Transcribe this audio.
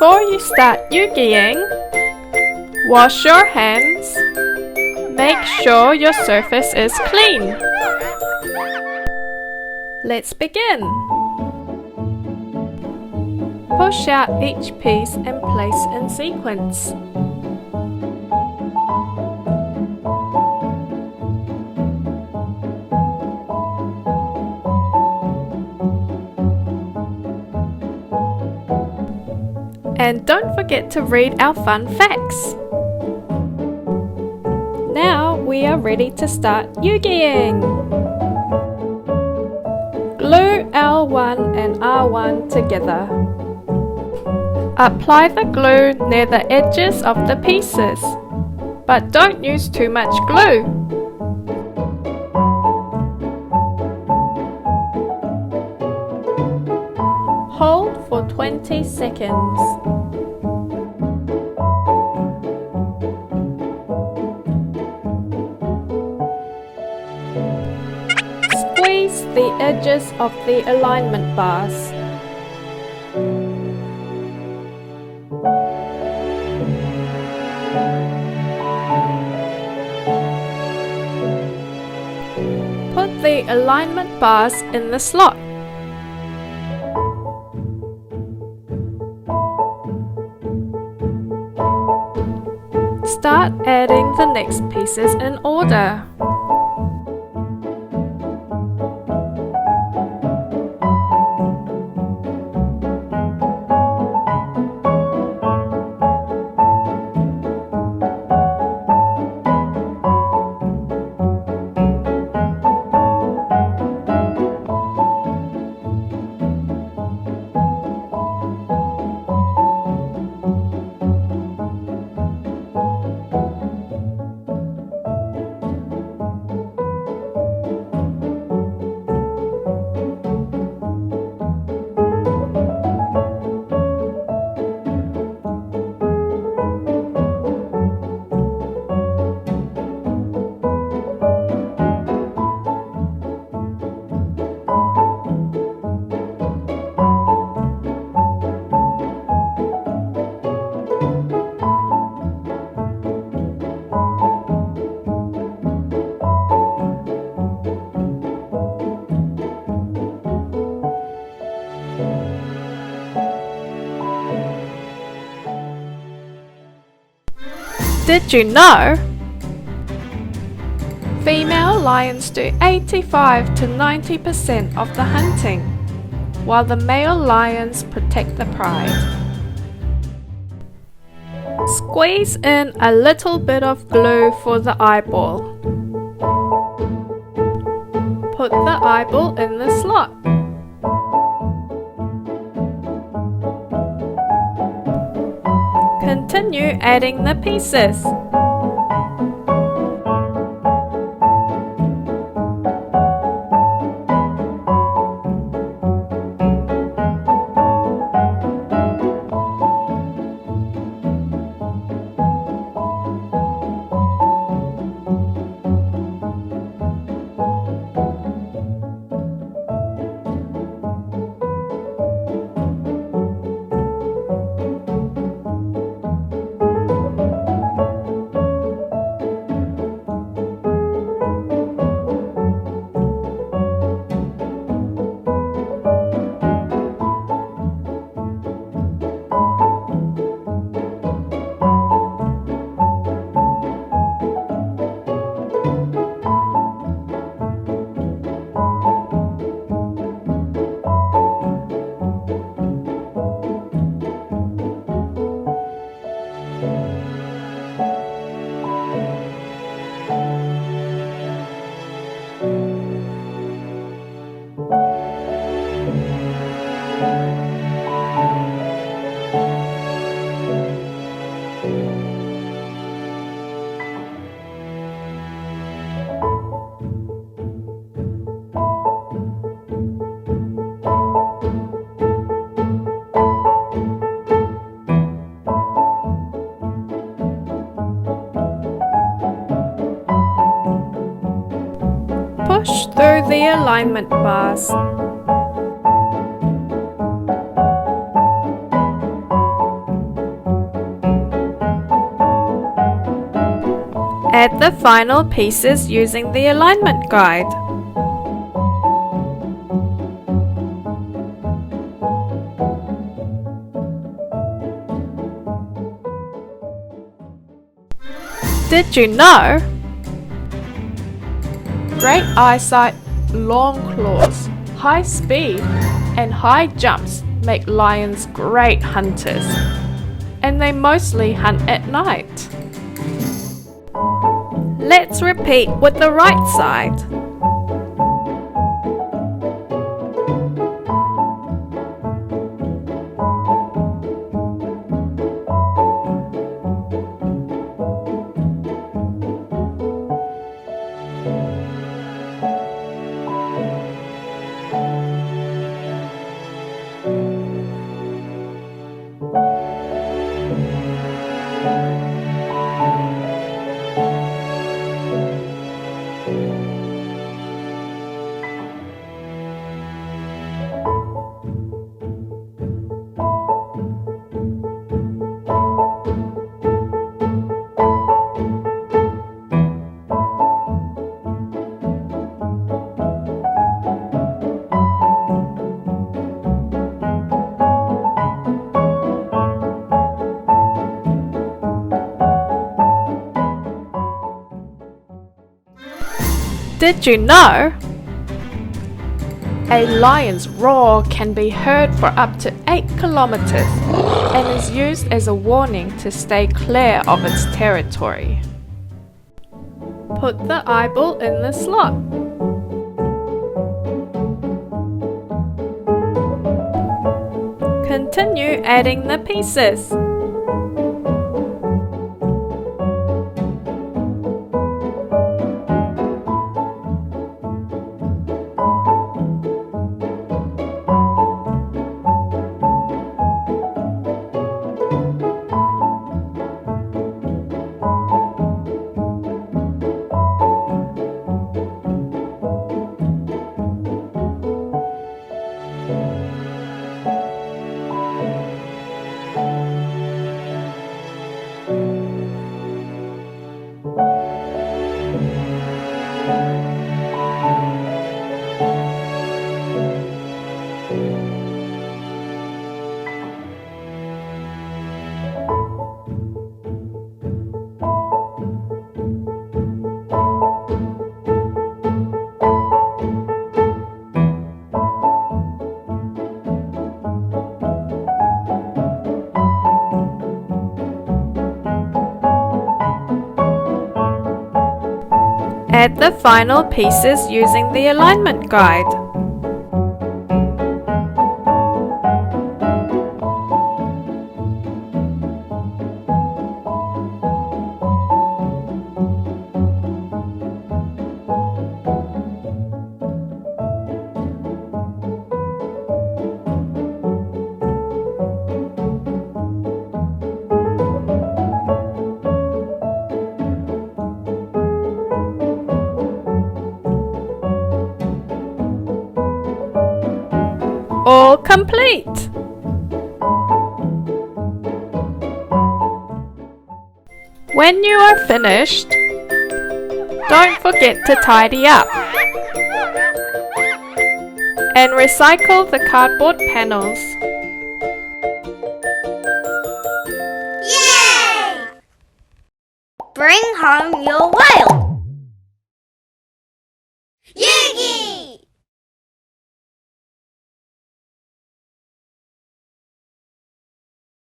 Before you start EUGYing, wash your hands. Make sure your surface is clean. Let's begin. Push out each piece and place in sequence. And don't forget to read our fun facts. Now we are ready to start EUGYing. Glue L1 and R1 together. Apply the glue near the edges of the pieces, but don't use too much glue. Hold for 20 seconds. Squeeze the edges of the alignment bars. Put the alignment bars in the slot. Start adding the next pieces in order. Did you know? Female lions do 85 to 90% of the hunting, while the male lions protect the pride. Squeeze in a little bit of glue for the eyeball. Put the eyeball in the slot. Continue adding the pieces. Push through the alignment bars. Add the final pieces using the alignment guide. Did you know? Great eyesight, long claws, high speed, and high jumps make lions great hunters, and they mostly hunt at night. Let's repeat with the right side. Did you know? A lion's roar can be heard for up to 8 kilometers and is used as a warning to stay clear of its territory. Put the eyeball in the slot. Continue adding the pieces. Add the final pieces using the alignment guide. All complete! When you are finished, don't forget to tidy up and recycle the cardboard panels. Yay! Bring home your whale!